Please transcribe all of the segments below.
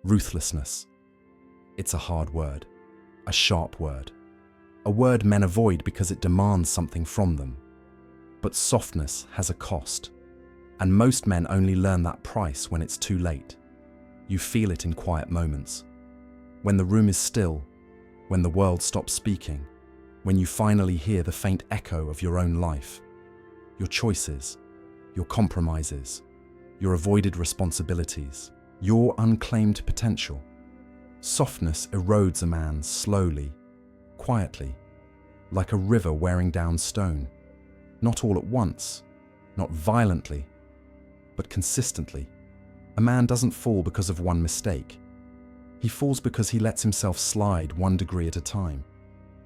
Ruthlessness. It's a hard word, a sharp word, a word men avoid because it demands something from them. But softness has a cost, and most men only learn that price when it's too late. You feel it in quiet moments, when the room is still, when the world stops speaking, when you finally hear the faint echo of your own life, your choices, your compromises, your avoided responsibilities, your unclaimed potential. Softness erodes a man slowly, quietly, like a river wearing down stone. Not all at once, not violently, but consistently. A man doesn't fall because of one mistake. He falls because he lets himself slide 1 degree at a time.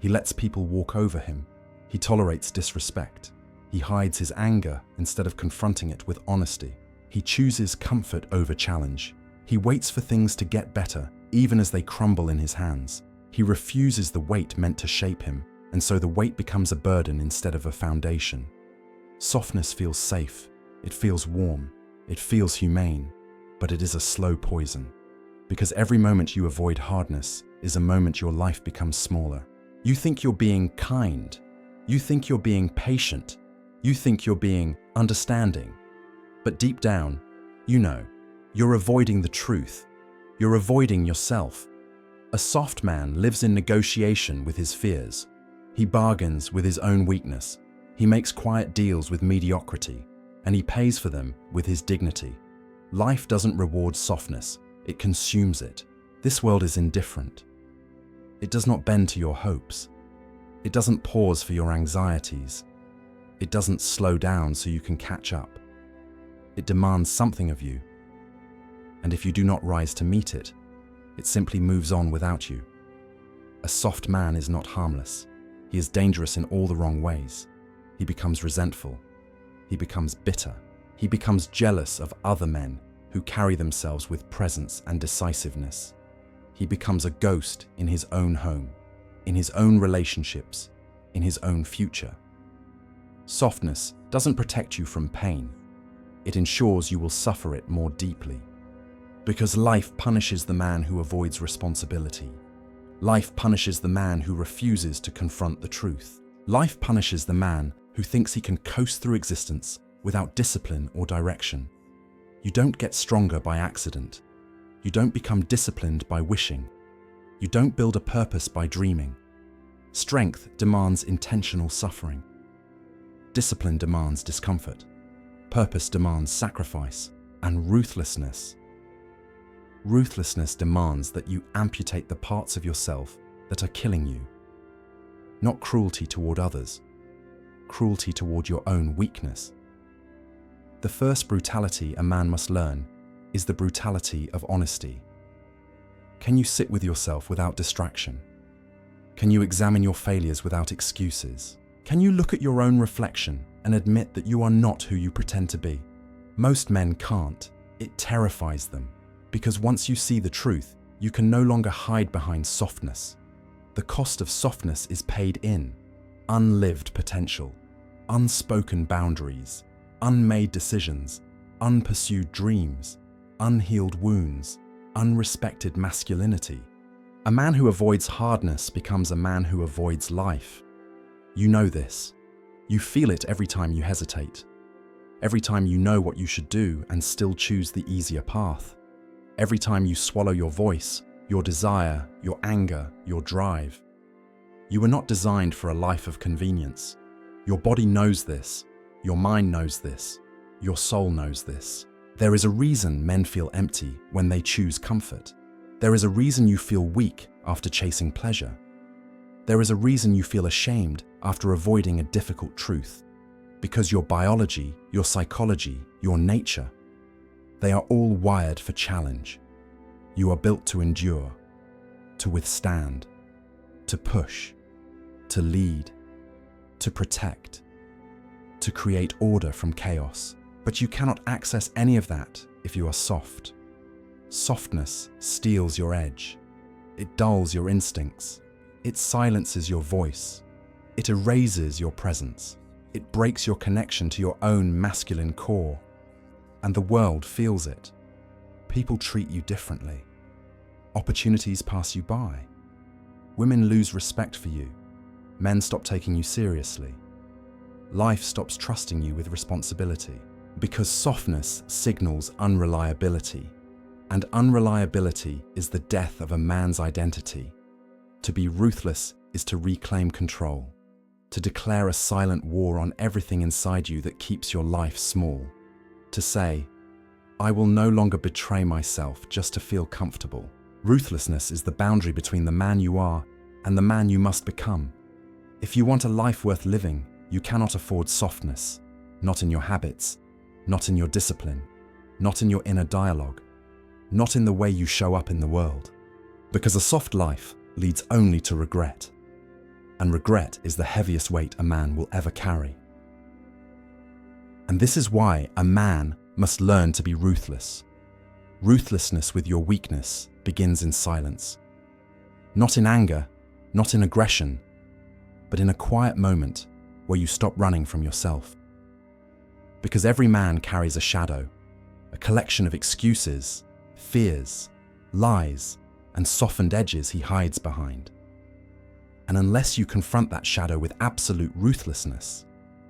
He lets people walk over him. He tolerates disrespect. He hides his anger instead of confronting it with honesty. He chooses comfort over challenge. He waits for things to get better, even as they crumble in his hands. He refuses the weight meant to shape him, and so the weight becomes a burden instead of a foundation. Softness feels safe. It feels warm. It feels humane, but it is a slow poison. Because every moment you avoid hardness is a moment your life becomes smaller. You think you're being kind. You think you're being patient. You think you're being understanding. But deep down, you know, you're avoiding the truth. You're avoiding yourself. A soft man lives in negotiation with his fears. He bargains with his own weakness. He makes quiet deals with mediocrity, and he pays for them with his dignity. Life doesn't reward softness, it consumes it. This world is indifferent. It does not bend to your hopes. It doesn't pause for your anxieties. It doesn't slow down so you can catch up. It demands something of you. And if you do not rise to meet it, it simply moves on without you. A soft man is not harmless. He is dangerous in all the wrong ways. He becomes resentful. He becomes bitter. He becomes jealous of other men who carry themselves with presence and decisiveness. He becomes a ghost in his own home, in his own relationships, in his own future. Softness doesn't protect you from pain. It ensures you will suffer it more deeply. Because life punishes the man who avoids responsibility. Life punishes the man who refuses to confront the truth. Life punishes the man who thinks he can coast through existence without discipline or direction. You don't get stronger by accident. You don't become disciplined by wishing. You don't build a purpose by dreaming. Strength demands intentional suffering. Discipline demands discomfort. Purpose demands sacrifice. And ruthlessness demands that you amputate the parts of yourself that are killing you. Not cruelty toward others, cruelty toward your own weakness. The first brutality a man must learn is the brutality of honesty. Can you sit with yourself without distraction? Can you examine your failures without excuses? Can you look at your own reflection and admit that you are not who you pretend to be? Most men can't. It terrifies them. Because once you see the truth, you can no longer hide behind softness. The cost of softness is paid in unlived potential, unspoken boundaries, unmade decisions, unpursued dreams, unhealed wounds, unrespected masculinity. A man who avoids hardness becomes a man who avoids life. You know this. You feel it every time you hesitate. Every time you know what you should do and still choose the easier path. Every time you swallow your voice, your desire, your anger, your drive. You were not designed for a life of convenience. Your body knows this. Your mind knows this. Your soul knows this. There is a reason men feel empty when they choose comfort. There is a reason you feel weak after chasing pleasure. There is a reason you feel ashamed after avoiding a difficult truth. Because your biology, your psychology, your nature, they are all wired for challenge. You are built to endure, to withstand, to push, to lead, to protect, to create order from chaos. But you cannot access any of that if you are soft. Softness steals your edge. It dulls your instincts. It silences your voice. It erases your presence. It breaks your connection to your own masculine core. And the world feels it. People treat you differently. Opportunities pass you by. Women lose respect for you. Men stop taking you seriously. Life stops trusting you with responsibility. Because softness signals unreliability. And unreliability is the death of a man's identity. To be ruthless is to reclaim control. To declare a silent war on everything inside you that keeps your life small. To say, I will no longer betray myself just to feel comfortable. Ruthlessness is the boundary between the man you are and the man you must become. If you want a life worth living, you cannot afford softness. Not in your habits, not in your discipline, not in your inner dialogue, not in the way you show up in the world. Because a soft life leads only to regret. And regret is the heaviest weight a man will ever carry. And this is why a man must learn to be ruthless. Ruthlessness with your weakness begins in silence. Not in anger, not in aggression, but in a quiet moment where you stop running from yourself. Because every man carries a shadow, a collection of excuses, fears, lies, and softened edges he hides behind. And unless you confront that shadow with absolute ruthlessness,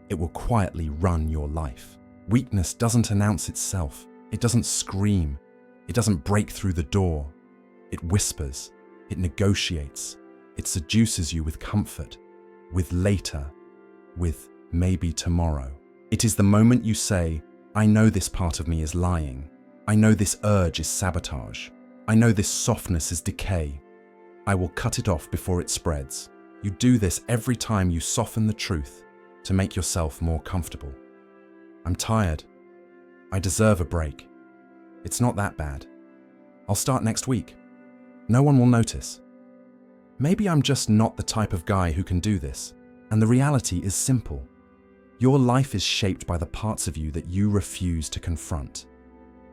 it will quietly run your life. Weakness doesn't announce itself. It doesn't scream. It doesn't break through the door. It whispers. It negotiates. It seduces you with comfort, with later, with maybe tomorrow. It is the moment you say, I know this part of me is lying. I know this urge is sabotage. I know this softness is decay. I will cut it off before it spreads. You do this every time you soften the truth to make yourself more comfortable. I'm tired. I deserve a break. It's not that bad. I'll start next week. No one will notice. Maybe I'm just not the type of guy who can do this. And the reality is simple. Your life is shaped by the parts of you that you refuse to confront.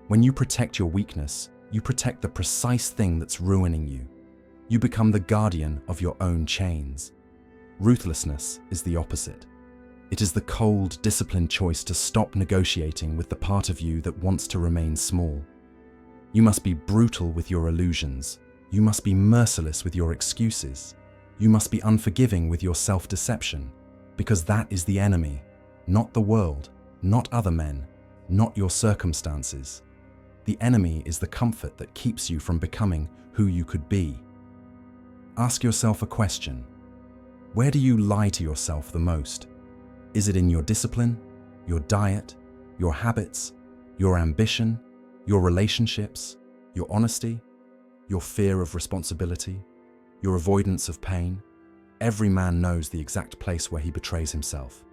When you protect your weakness, you protect the precise thing that's ruining you. You become the guardian of your own chains. Ruthlessness is the opposite. It is the cold, disciplined choice to stop negotiating with the part of you that wants to remain small. You must be brutal with your illusions. You must be merciless with your excuses. You must be unforgiving with your self-deception, because that is the enemy, not the world, not other men, not your circumstances. The enemy is the comfort that keeps you from becoming who you could be. Ask yourself a question. Where do you lie to yourself the most? Is it in your discipline, your diet, your habits, your ambition, your relationships, your honesty, your fear of responsibility, your avoidance of pain? Every man knows the exact place where he betrays himself.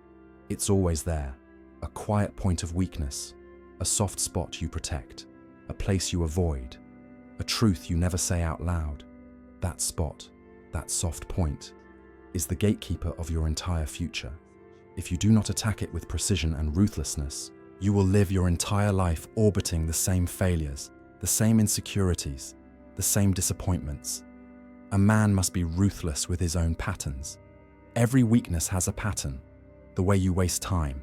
It's always there, a quiet point of weakness, a soft spot you protect, a place you avoid, a truth you never say out loud. That spot, that soft point, is the gatekeeper of your entire future. If you do not attack it with precision and ruthlessness, you will live your entire life orbiting the same failures, the same insecurities, the same disappointments. A man must be ruthless with his own patterns. Every weakness has a pattern. The way you waste time,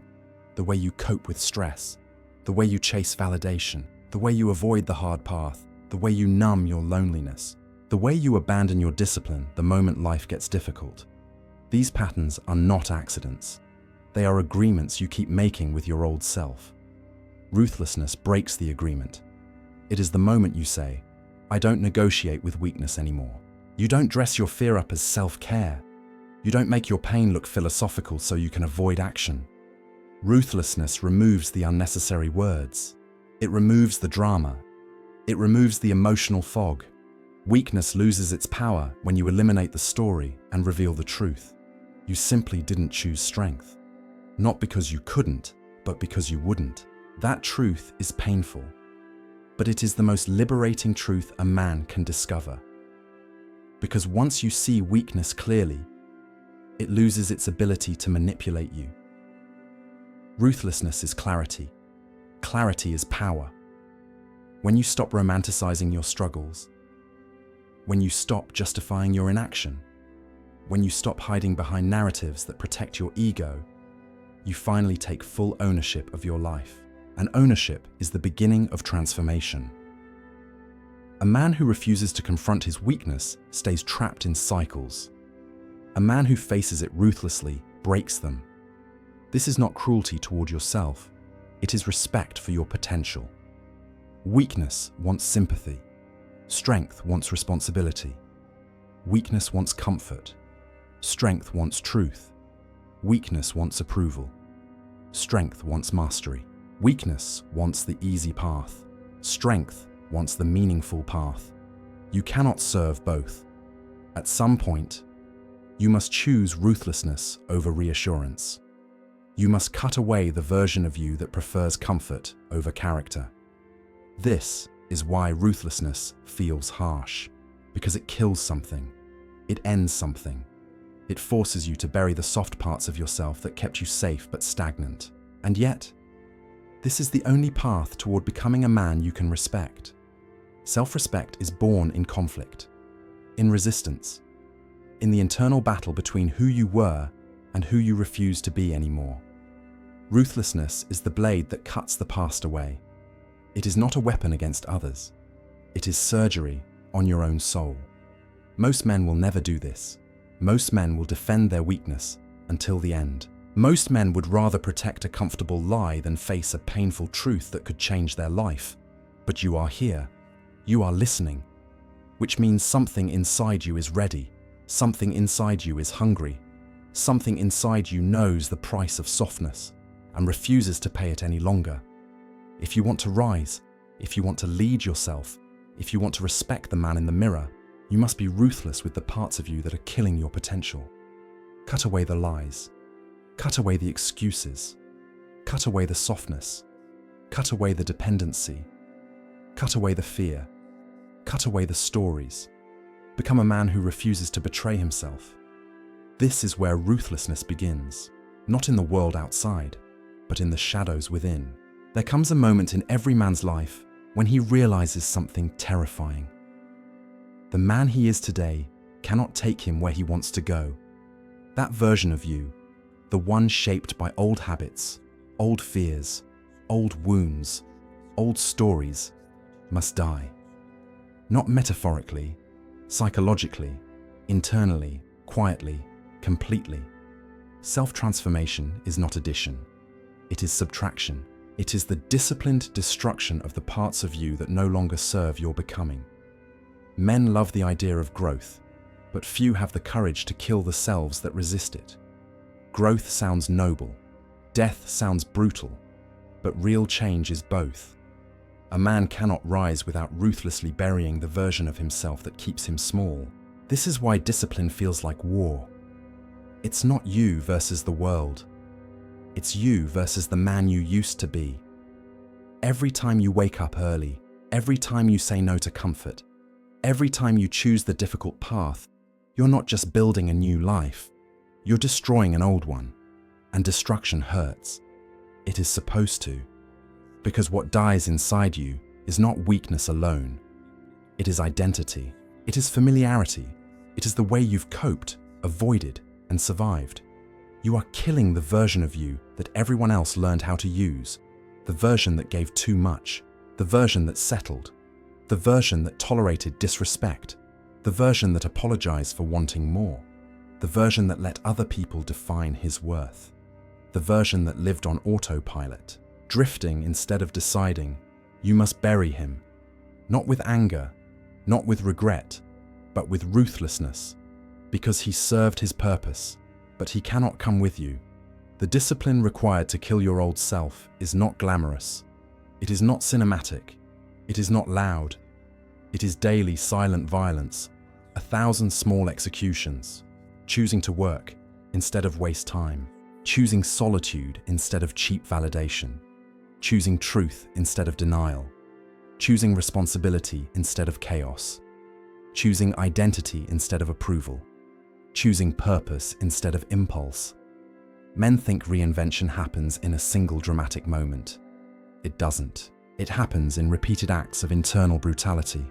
the way you cope with stress, the way you chase validation, the way you avoid the hard path, the way you numb your loneliness, the way you abandon your discipline the moment life gets difficult. These patterns are not accidents. They are agreements you keep making with your old self. Ruthlessness breaks the agreement. It is the moment you say, I don't negotiate with weakness anymore. You don't dress your fear up as self-care. You don't make your pain look philosophical so you can avoid action. Ruthlessness removes the unnecessary words. It removes the drama. It removes the emotional fog. Weakness loses its power when you eliminate the story and reveal the truth. You simply didn't choose strength. Not because you couldn't, but because you wouldn't. That truth is painful, but it is the most liberating truth a man can discover. Because once you see weakness clearly, it loses its ability to manipulate you. Ruthlessness is clarity. Clarity is power. When you stop romanticizing your struggles, when you stop justifying your inaction, when you stop hiding behind narratives that protect your ego, you finally take full ownership of your life. And ownership is the beginning of transformation. A man who refuses to confront his weakness stays trapped in cycles. A man who faces it ruthlessly breaks them. This is not cruelty toward yourself. It is respect for your potential. Weakness wants sympathy. Strength wants responsibility. Weakness wants comfort. Strength wants truth. Weakness wants approval. Strength wants mastery. Weakness wants the easy path. Strength wants the meaningful path. You cannot serve both. At some point, you must choose ruthlessness over reassurance. You must cut away the version of you that prefers comfort over character. This is why ruthlessness feels harsh, because it kills something. It ends something. It forces you to bury the soft parts of yourself that kept you safe but stagnant. And yet, this is the only path toward becoming a man you can respect. Self-respect is born in conflict, in resistance, in the internal battle between who you were and who you refuse to be anymore. Ruthlessness is the blade that cuts the past away. It is not a weapon against others. It is surgery on your own soul. Most men will never do this. Most men will defend their weakness until the end. Most men would rather protect a comfortable lie than face a painful truth that could change their life. But you are here. You are listening, which means something inside you is ready. Something inside you is hungry. Something inside you knows the price of softness and refuses to pay it any longer. If you want to rise, if you want to lead yourself, if you want to respect the man in the mirror, you must be ruthless with the parts of you that are killing your potential. Cut away the lies. Cut away the excuses. Cut away the softness. Cut away the dependency. Cut away the fear. Cut away the stories. Become a man who refuses to betray himself. This is where ruthlessness begins, not in the world outside, but in the shadows within. There comes a moment in every man's life when he realizes something terrifying. The man he is today cannot take him where he wants to go. That version of you, the one shaped by old habits, old fears, old wounds, old stories, must die. Not metaphorically, psychologically, internally, quietly, completely. Self-transformation is not addition. It is subtraction. It is the disciplined destruction of the parts of you that no longer serve your becoming. Men love the idea of growth, but few have the courage to kill the selves that resist it. Growth sounds noble. Death sounds brutal. But real change is both. A man cannot rise without ruthlessly burying the version of himself that keeps him small. This is why discipline feels like war. It's not you versus the world. It's you versus the man you used to be. Every time you wake up early, every time you say no to comfort, every time you choose the difficult path, you're not just building a new life, you're destroying an old one. And destruction hurts. It is supposed to. Because what dies inside you is not weakness alone. It is identity. It is familiarity. It is the way you've coped, avoided, and survived. You are killing the version of you that everyone else learned how to use, the version that gave too much, the version that settled, the version that tolerated disrespect, the version that apologized for wanting more, the version that let other people define his worth, the version that lived on autopilot, drifting instead of deciding. You must bury him, not with anger, not with regret, but with ruthlessness, because he served his purpose, but he cannot come with you. The discipline required to kill your old self is not glamorous. It is not cinematic. It is not loud. It is daily silent violence, 1,000 small executions, choosing to work instead of waste time, choosing solitude instead of cheap validation, choosing truth instead of denial, choosing responsibility instead of chaos, choosing identity instead of approval, choosing purpose instead of impulse. Men think reinvention happens in a single dramatic moment. It doesn't. It happens in repeated acts of internal brutality.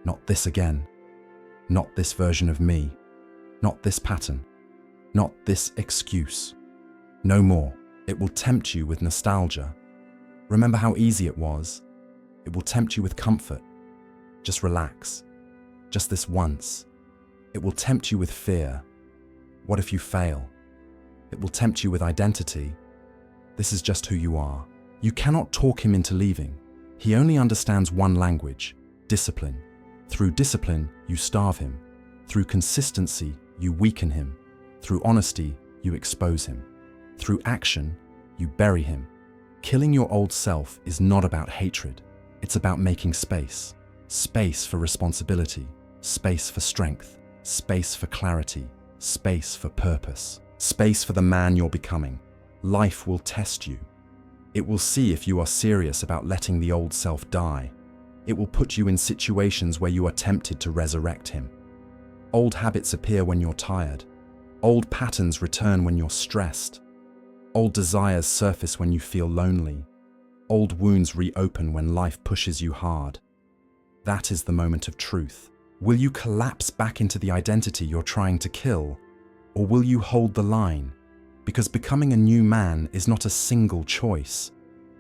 Not this again. Not this version of me. Not this pattern. Not this excuse. No more. It will tempt you with nostalgia. Remember how easy it was? It will tempt you with comfort. Just relax. Just this once. It will tempt you with fear. What if you fail? It will tempt you with identity. This is just who you are. You cannot talk him into leaving. He only understands one language: discipline. Through discipline, you starve him. Through consistency, you weaken him. Through honesty, you expose him. Through action, you bury him. Killing your old self is not about hatred. It's about making space. Space for responsibility. Space for strength. Space for clarity. Space for purpose. Space for the man you're becoming. Life will test you. It will see if you are serious about letting the old self die. It will put you in situations where you are tempted to resurrect him. Old habits appear when you're tired. Old patterns return when you're stressed. Old desires surface when you feel lonely. Old wounds reopen when life pushes you hard. That is the moment of truth. Will you collapse back into the identity you're trying to kill? Or will you hold the line? Because becoming a new man is not a single choice.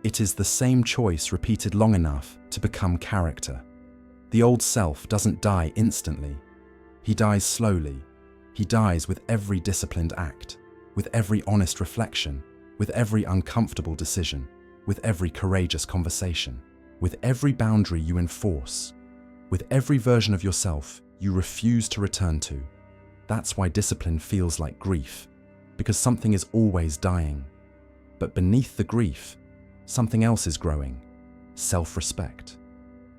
It is the same choice repeated long enough to become character. The old self doesn't die instantly. He dies slowly. He dies with every disciplined act, with every honest reflection, with every uncomfortable decision, with every courageous conversation, with every boundary you enforce, with every version of yourself you refuse to return to. That's why discipline feels like grief, because something is always dying. But beneath the grief, something else is growing: self-respect.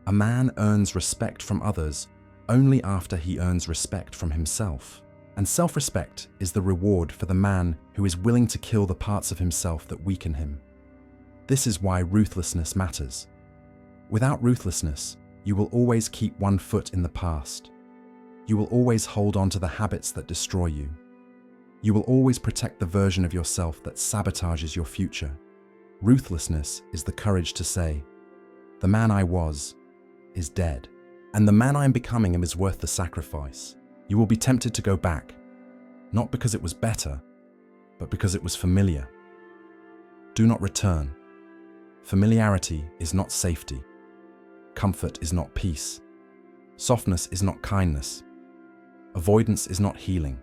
A man earns respect from others only after he earns respect from himself. And self-respect is the reward for the man who is willing to kill the parts of himself that weaken him. This is why ruthlessness matters. Without ruthlessness, you will always keep one foot in the past. You will always hold on to the habits that destroy you. You will always protect the version of yourself that sabotages your future. Ruthlessness is the courage to say, "The man I was is dead, and the man I am becoming is worth the sacrifice." You will be tempted to go back, not because it was better, but because it was familiar. Do not return. Familiarity is not safety. Comfort is not peace. Softness is not kindness. Avoidance is not healing.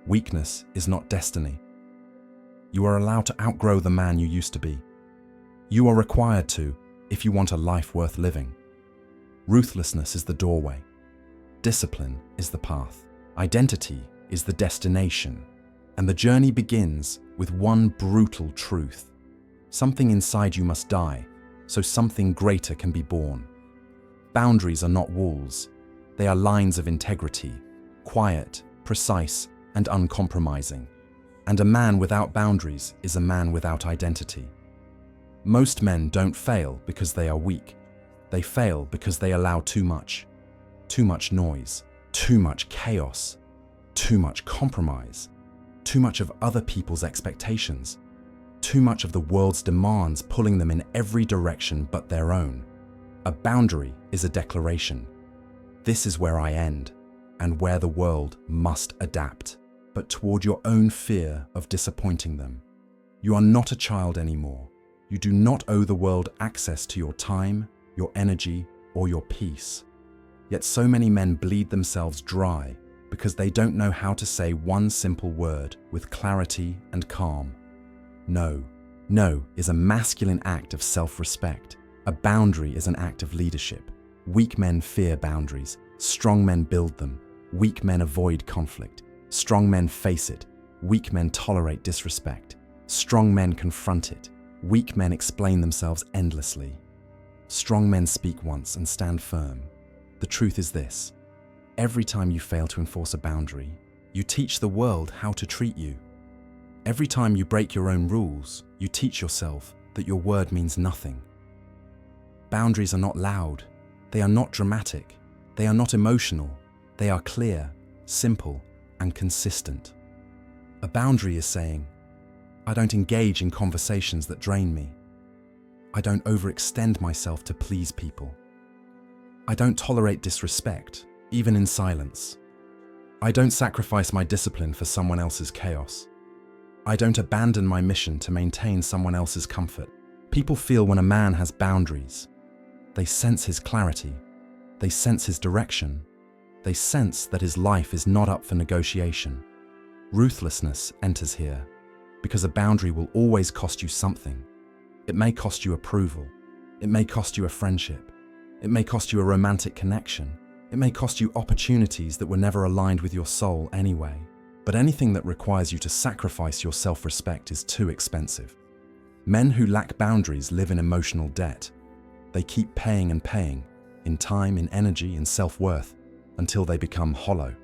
Weakness is not destiny. You are allowed to outgrow the man you used to be. You are required to, if you want a life worth living. Ruthlessness is the doorway. Discipline is the path. Identity is the destination. And the journey begins with one brutal truth. Something inside you must die, so something greater can be born. Boundaries are not walls. They are lines of integrity, quiet, precise, and uncompromising. And a man without boundaries is a man without identity. Most men don't fail because they are weak. They fail because they allow too much noise, too much chaos, too much compromise, too much of other people's expectations, too much of the world's demands pulling them in every direction but their own. A boundary is a declaration. This is where I end, and where the world must adapt, but toward your own fear of disappointing them. You are not a child anymore. You do not owe the world access to your time, your energy, or your peace. Yet so many men bleed themselves dry because they don't know how to say one simple word with clarity and calm. No. No is a masculine act of self-respect. A boundary is an act of leadership. Weak men fear boundaries. Strong men build them. Weak men avoid conflict. Strong men face it. Weak men tolerate disrespect. Strong men confront it. Weak men explain themselves endlessly. Strong men speak once and stand firm. The truth is this: every time you fail to enforce a boundary, you teach the world how to treat you. Every time you break your own rules, you teach yourself that your word means nothing. Boundaries are not loud. They are not dramatic. They are not emotional. They are clear, simple, and consistent. A boundary is saying, I don't engage in conversations that drain me. I don't overextend myself to please people. I don't tolerate disrespect, even in silence. I don't sacrifice my discipline for someone else's chaos. I don't abandon my mission to maintain someone else's comfort. People feel when a man has boundaries. They sense his clarity. They sense his direction. They sense that his life is not up for negotiation. Ruthlessness enters here, because a boundary will always cost you something. It may cost you approval. It may cost you a friendship. It may cost you a romantic connection. It may cost you opportunities that were never aligned with your soul anyway. But anything that requires you to sacrifice your self-respect is too expensive. Men who lack boundaries live in emotional debt. They keep paying and paying, in time, in energy, in self-worth, until they become hollow.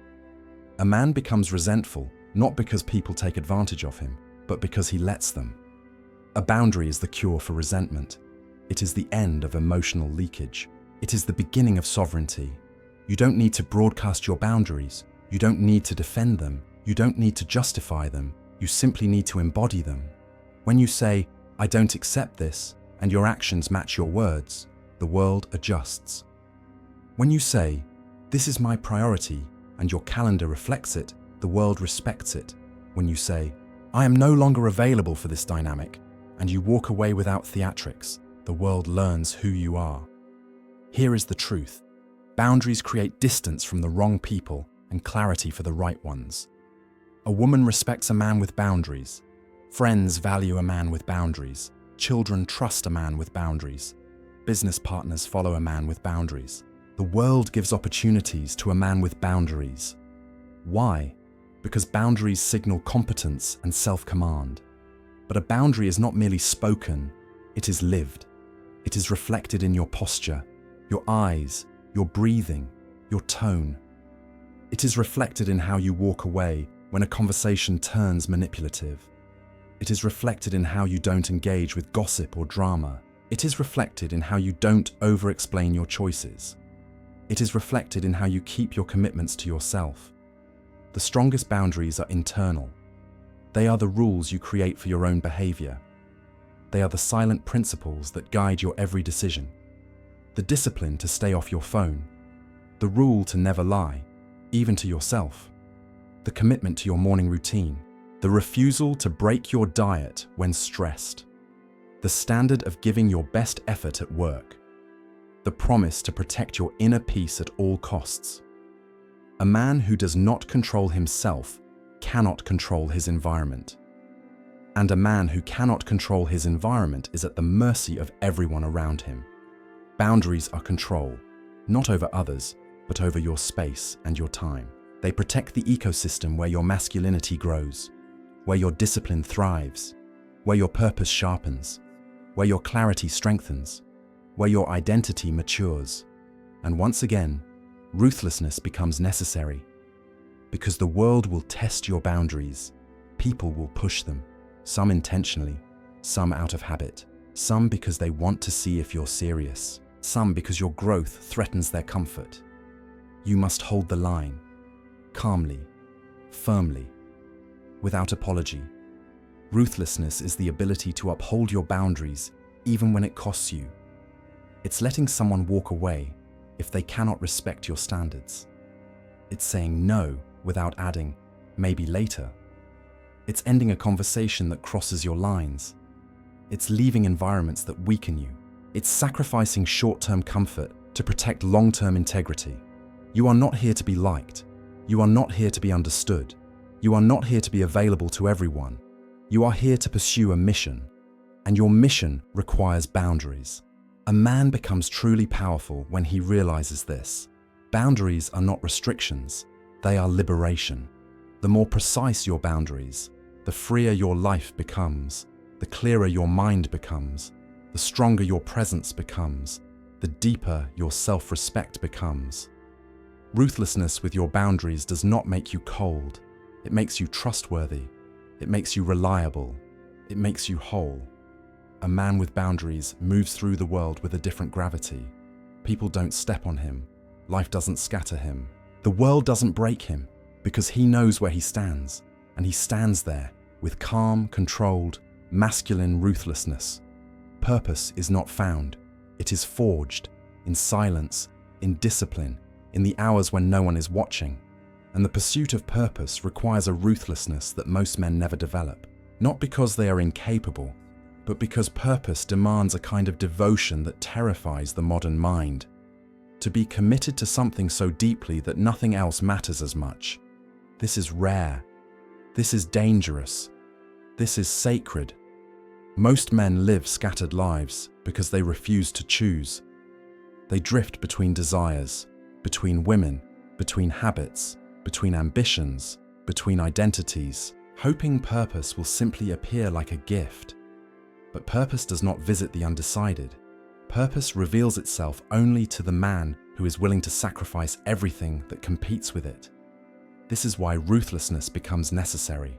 A man becomes resentful, not because people take advantage of him, but because he lets them. A boundary is the cure for resentment. It is the end of emotional leakage. It is the beginning of sovereignty. You don't need to broadcast your boundaries. You don't need to defend them. You don't need to justify them. You simply need to embody them. When you say, "I don't accept this," and your actions match your words, the world adjusts. When you say, "This is my priority," and your calendar reflects it, the world respects it. When you say, "I am no longer available for this dynamic," and you walk away without theatrics, the world learns who you are. Here is the truth. Boundaries create distance from the wrong people and clarity for the right ones. A woman respects a man with boundaries. Friends value a man with boundaries. Children trust a man with boundaries. Business partners follow a man with boundaries. The world gives opportunities to a man with boundaries. Why? Because boundaries signal competence and self-command. But a boundary is not merely spoken, it is lived. It is reflected in your posture, your eyes, your breathing, your tone. It is reflected in how you walk away when a conversation turns manipulative. It is reflected in how you don't engage with gossip or drama. It is reflected in how you don't over-explain your choices. It is reflected in how you keep your commitments to yourself. The strongest boundaries are internal. They are the rules you create for your own behavior. They are the silent principles that guide your every decision. The discipline to stay off your phone. The rule to never lie, even to yourself. The commitment to your morning routine. The refusal to break your diet when stressed. The standard of giving your best effort at work. The promise to protect your inner peace at all costs. A man who does not control himself cannot control his environment. And a man who cannot control his environment is at the mercy of everyone around him. Boundaries are control, not over others, but over your space and your time. They protect the ecosystem where your masculinity grows, where your discipline thrives, where your purpose sharpens, where your clarity strengthens, where your identity matures. And once again, ruthlessness becomes necessary. Because the world will test your boundaries. People will push them, some intentionally, some out of habit, some because they want to see if you're serious, some because your growth threatens their comfort. You must hold the line, calmly, firmly, without apology. Ruthlessness is the ability to uphold your boundaries even when it costs you. It's letting someone walk away if they cannot respect your standards. It's saying no without adding, maybe later. It's ending a conversation that crosses your lines. It's leaving environments that weaken you. It's sacrificing short-term comfort to protect long-term integrity. You are not here to be liked. You are not here to be understood. You are not here to be available to everyone. You are here to pursue a mission, and your mission requires boundaries. A man becomes truly powerful when he realizes this. Boundaries are not restrictions, they are liberation. The more precise your boundaries, the freer your life becomes, the clearer your mind becomes, the stronger your presence becomes, the deeper your self-respect becomes. Ruthlessness with your boundaries does not make you cold. It makes you trustworthy. It makes you reliable. It makes you whole. A man with boundaries moves through the world with a different gravity. People don't step on him. Life doesn't scatter him. The world doesn't break him because he knows where he stands, and he stands there with calm, controlled, masculine ruthlessness. Purpose is not found. It is forged in silence, in discipline, in the hours when no one is watching. And the pursuit of purpose requires a ruthlessness that most men never develop, not because they are incapable, but because purpose demands a kind of devotion that terrifies the modern mind. to be committed to something so deeply that nothing else matters as much. This is rare. This is dangerous. This is sacred. Most men live scattered lives because they refuse to choose. They drift between desires, between women, between habits, between ambitions, between identities, hoping purpose will simply appear like a gift. But purpose does not visit the undecided. Purpose reveals itself only to the man who is willing to sacrifice everything that competes with it. This is why ruthlessness becomes necessary.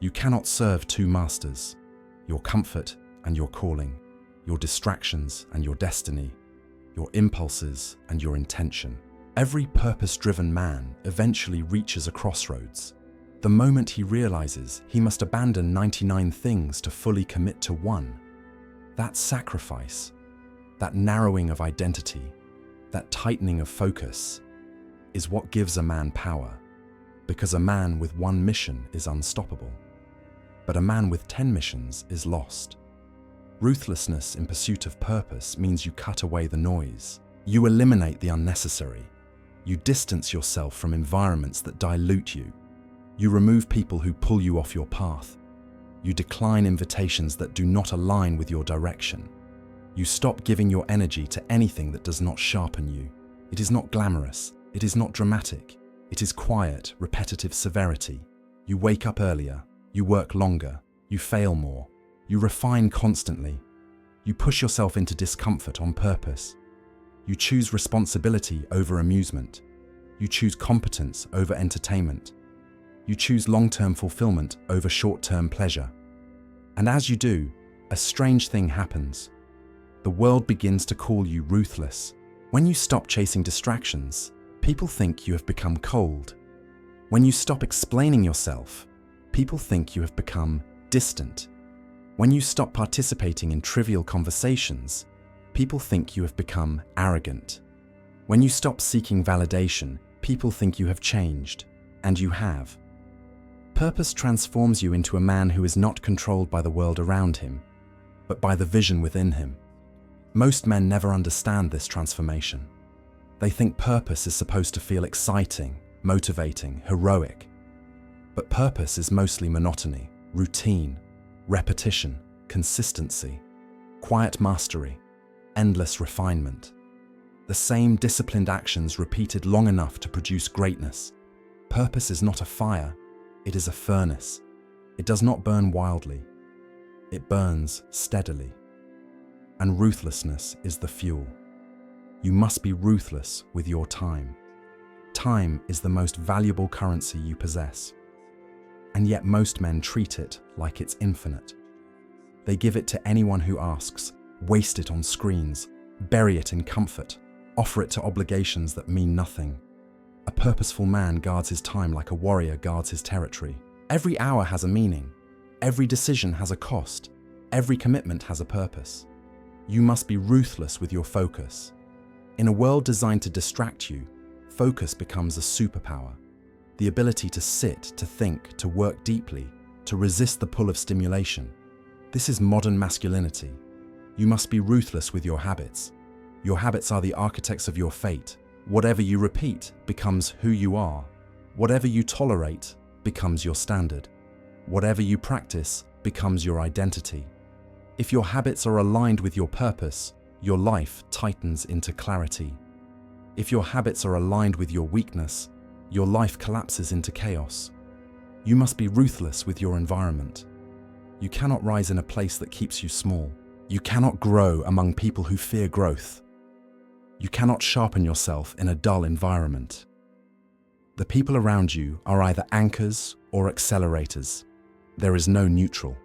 You cannot serve two masters, your comfort and your calling, your distractions and your destiny, your impulses and your intention. Every purpose-driven man eventually reaches a crossroads. The moment he realizes he must abandon 99 things to fully commit to one. That sacrifice, that narrowing of identity, that tightening of focus, is what gives a man power, because a man with one mission is unstoppable, but a man with 10 missions is lost. Ruthlessness in pursuit of purpose means you cut away the noise. You eliminate the unnecessary. You distance yourself from environments that dilute you. You remove people who pull you off your path. You decline invitations that do not align with your direction. You stop giving your energy to anything that does not sharpen you. It is not glamorous. It is not dramatic. It is quiet, repetitive severity. You wake up earlier. You work longer. You fail more. You refine constantly. You push yourself into discomfort on purpose. You choose responsibility over amusement. You choose competence over entertainment. You choose long-term fulfillment over short-term pleasure. And as you do, a strange thing happens. The world begins to call you ruthless. When you stop chasing distractions, people think you have become cold. When you stop explaining yourself, people think you have become distant. When you stop participating in trivial conversations, people think you have become arrogant. When you stop seeking validation, people think you have changed, and you have. Purpose transforms you into a man who is not controlled by the world around him, but by the vision within him. Most men never understand this transformation. They think purpose is supposed to feel exciting, motivating, heroic. But purpose is mostly monotony, routine, repetition, consistency, quiet mastery, endless refinement. The same disciplined actions repeated long enough to produce greatness. Purpose is not a fire, it is a furnace. It does not burn wildly. It burns steadily. And ruthlessness is the fuel. You must be ruthless with your time. Time is the most valuable currency you possess. And yet most men treat it like it's infinite. They give it to anyone who asks, waste it on screens, bury it in comfort, offer it to obligations that mean nothing. A purposeful man guards his time like a warrior guards his territory. Every hour has a meaning. Every decision has a cost. Every commitment has a purpose. You must be ruthless with your focus. In a world designed to distract you, focus becomes a superpower. The ability to sit, to think, to work deeply, to resist the pull of stimulation. This is modern masculinity. You must be ruthless with your habits. Your habits are the architects of your fate. Whatever you repeat becomes who you are. Whatever you tolerate becomes your standard. Whatever you practice becomes your identity. If your habits are aligned with your purpose, your life tightens into clarity. If your habits are aligned with your weakness, your life collapses into chaos. You must be ruthless with your environment. You cannot rise in a place that keeps you small. You cannot grow among people who fear growth. You cannot sharpen yourself in a dull environment. The people around you are either anchors or accelerators. There is no neutral.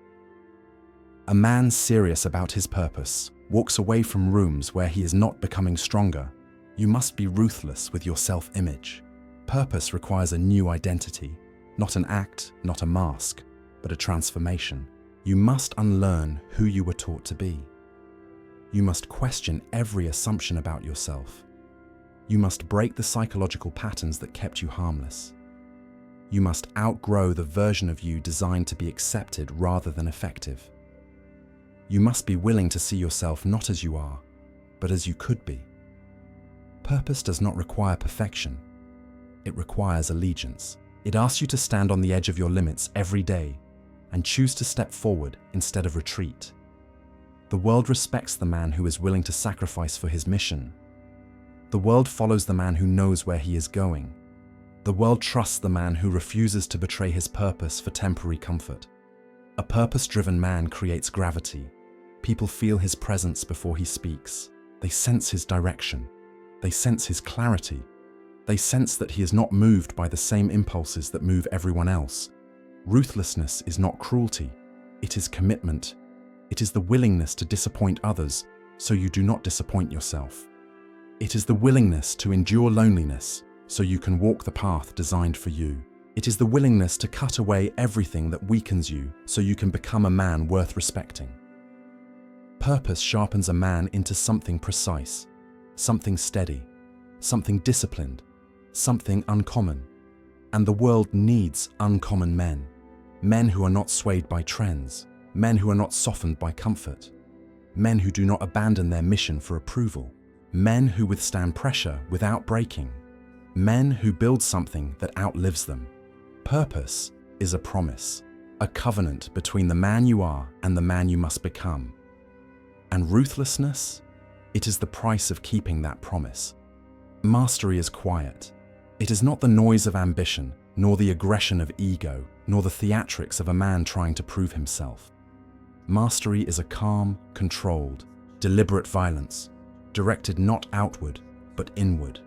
A man serious about his purpose walks away from rooms where he is not becoming stronger. You must be ruthless with your self-image. Purpose requires a new identity, not an act, not a mask, but a transformation. You must unlearn who you were taught to be. You must question every assumption about yourself. You must break the psychological patterns that kept you harmless. You must outgrow the version of you designed to be accepted rather than effective. You must be willing to see yourself not as you are, but as you could be. Purpose does not require perfection. It requires allegiance. It asks you to stand on the edge of your limits every day and choose to step forward instead of retreat. The world respects the man who is willing to sacrifice for his mission. The world follows the man who knows where he is going. The world trusts the man who refuses to betray his purpose for temporary comfort. A purpose-driven man creates gravity. People feel his presence before he speaks. They sense his direction. They sense his clarity. They sense that he is not moved by the same impulses that move everyone else. Ruthlessness is not cruelty. It is commitment. It is the willingness to disappoint others so you do not disappoint yourself. It is the willingness to endure loneliness so you can walk the path designed for you. It is the willingness to cut away everything that weakens you so you can become a man worth respecting. Purpose sharpens a man into something precise, something steady, something disciplined, something uncommon. And the world needs uncommon men. Men who are not swayed by trends, men who are not softened by comfort, men who do not abandon their mission for approval, men who withstand pressure without breaking, men who build something that outlives them. Purpose is a promise, a covenant between the man you are and the man you must become. And ruthlessness, it is the price of keeping that promise. Mastery is quiet. It is not the noise of ambition, nor the aggression of ego, nor the theatrics of a man trying to prove himself. Mastery is a calm, controlled, deliberate violence, directed not outward, but inward.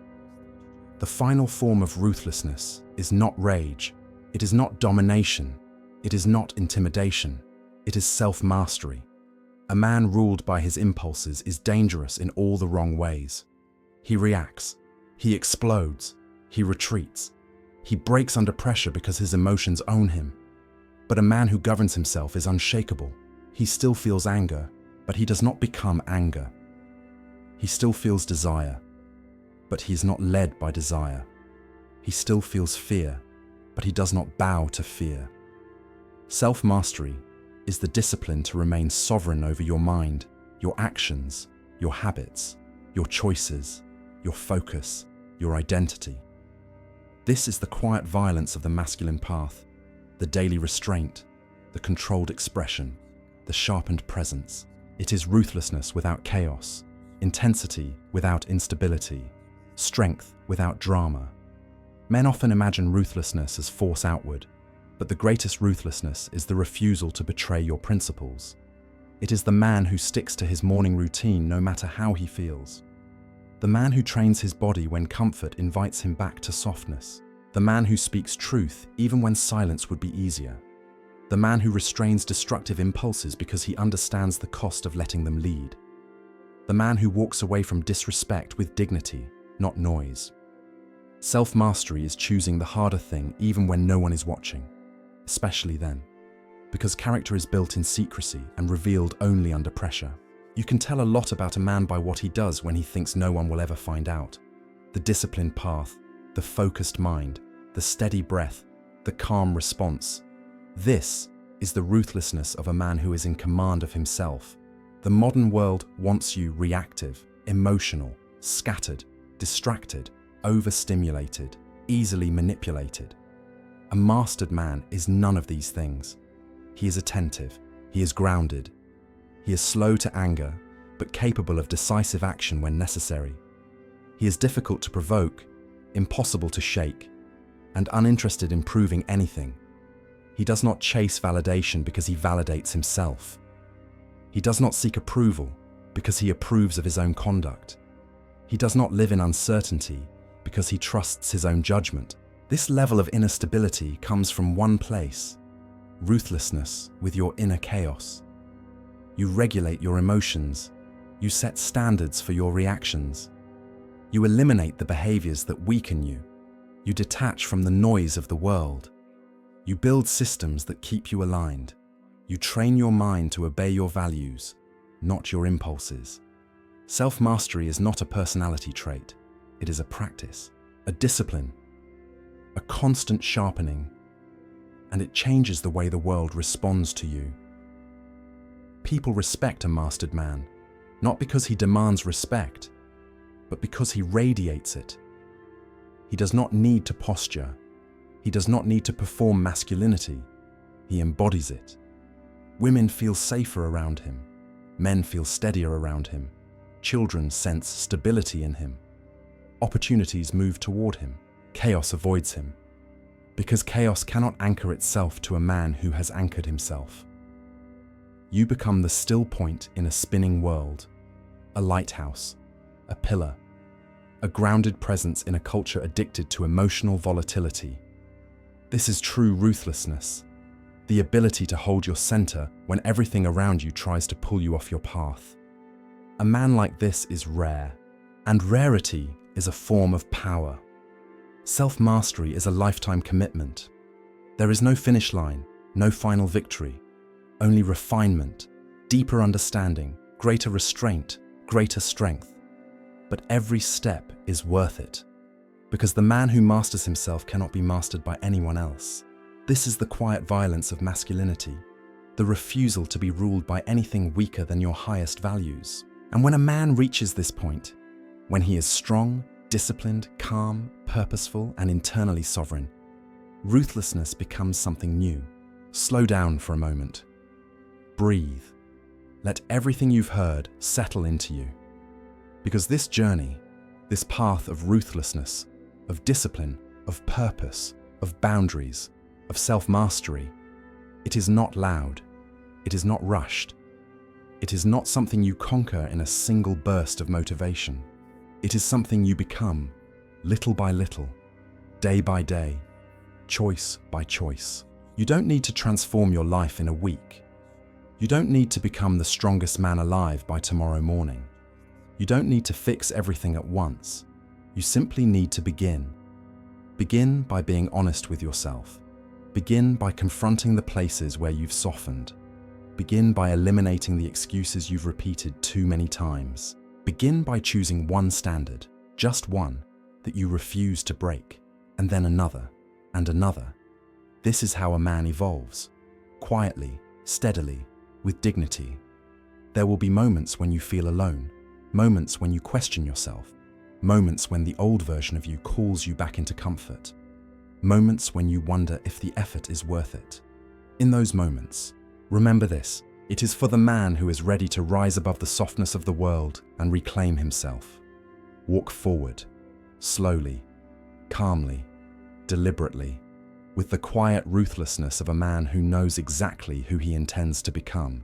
The final form of ruthlessness is not rage. It is not domination. It is not intimidation. It is self-mastery. A man ruled by his impulses is dangerous in all the wrong ways. He reacts. He explodes. He retreats. He breaks under pressure because his emotions own him. But a man who governs himself is unshakable. He still feels anger, but he does not become anger. He still feels desire, but he is not led by desire. He still feels fear, but he does not bow to fear. Self-mastery is the discipline to remain sovereign over your mind, your actions, your habits, your choices, your focus, your identity. This is the quiet violence of the masculine path, the daily restraint, the controlled expression, the sharpened presence. It is ruthlessness without chaos, intensity without instability, strength without drama. Men often imagine ruthlessness as force outward, but the greatest ruthlessness is the refusal to betray your principles. It is the man who sticks to his morning routine no matter how he feels. The man who trains his body when comfort invites him back to softness. The man who speaks truth even when silence would be easier. The man who restrains destructive impulses because he understands the cost of letting them lead. The man who walks away from disrespect with dignity, not noise. Self-mastery is choosing the harder thing even when no one is watching, especially then, because character is built in secrecy and revealed only under pressure. You can tell a lot about a man by what he does when he thinks no one will ever find out. The disciplined path, the focused mind, the steady breath, the calm response. This is the ruthlessness of a man who is in command of himself. The modern world wants you reactive, emotional, scattered, distracted, overstimulated, easily manipulated. A mastered man is none of these things. He is attentive, he is grounded. He is slow to anger, but capable of decisive action when necessary. He is difficult to provoke, impossible to shake, and uninterested in proving anything. He does not chase validation because he validates himself. He does not seek approval because he approves of his own conduct. He does not live in uncertainty because he trusts his own judgment. This level of inner stability comes from one place: ruthlessness with your inner chaos. You regulate your emotions. You set standards for your reactions. You eliminate the behaviors that weaken you. You detach from the noise of the world. You build systems that keep you aligned. You train your mind to obey your values, not your impulses. Self-mastery is not a personality trait. It is a practice, a discipline, a constant sharpening, and it changes the way the world responds to you. People respect a mastered man, not because he demands respect, but because he radiates it. He does not need to posture. He does not need to perform masculinity. He embodies it. Women feel safer around him. Men feel steadier around him. Children sense stability in him. Opportunities move toward him. Chaos avoids him. Because chaos cannot anchor itself to a man who has anchored himself. You become the still point in a spinning world, a lighthouse, a pillar, a grounded presence in a culture addicted to emotional volatility. This is true ruthlessness, the ability to hold your center when everything around you tries to pull you off your path. A man like this is rare, and rarity is a form of power. Self-mastery is a lifetime commitment. There is no finish line, no final victory, only refinement, deeper understanding, greater restraint, greater strength. But every step is worth it, because the man who masters himself cannot be mastered by anyone else. This is the quiet violence of masculinity, the refusal to be ruled by anything weaker than your highest values. And when a man reaches this point, when he is strong, disciplined, calm, purposeful, and internally sovereign, ruthlessness becomes something new. Slow down for a moment. Breathe. Let everything you've heard settle into you. Because this journey, this path of ruthlessness, of discipline, of purpose, of boundaries, of self-mastery, it is not loud. It is not rushed. It is not something you conquer in a single burst of motivation. It is something you become, little by little, day by day, choice by choice. You don't need to transform your life in a week. You don't need to become the strongest man alive by tomorrow morning. You don't need to fix everything at once. You simply need to begin. Begin by being honest with yourself. Begin by confronting the places where you've softened. Begin by eliminating the excuses you've repeated too many times. Begin by choosing one standard, just one, that you refuse to break, and then another, and another. This is how a man evolves, quietly, steadily, with dignity. There will be moments when you feel alone, moments when you question yourself, moments when the old version of you calls you back into comfort, moments when you wonder if the effort is worth it. In those moments, remember this: it is for the man who is ready to rise above the softness of the world and reclaim himself. Walk forward, slowly, calmly, deliberately, with the quiet ruthlessness of a man who knows exactly who he intends to become.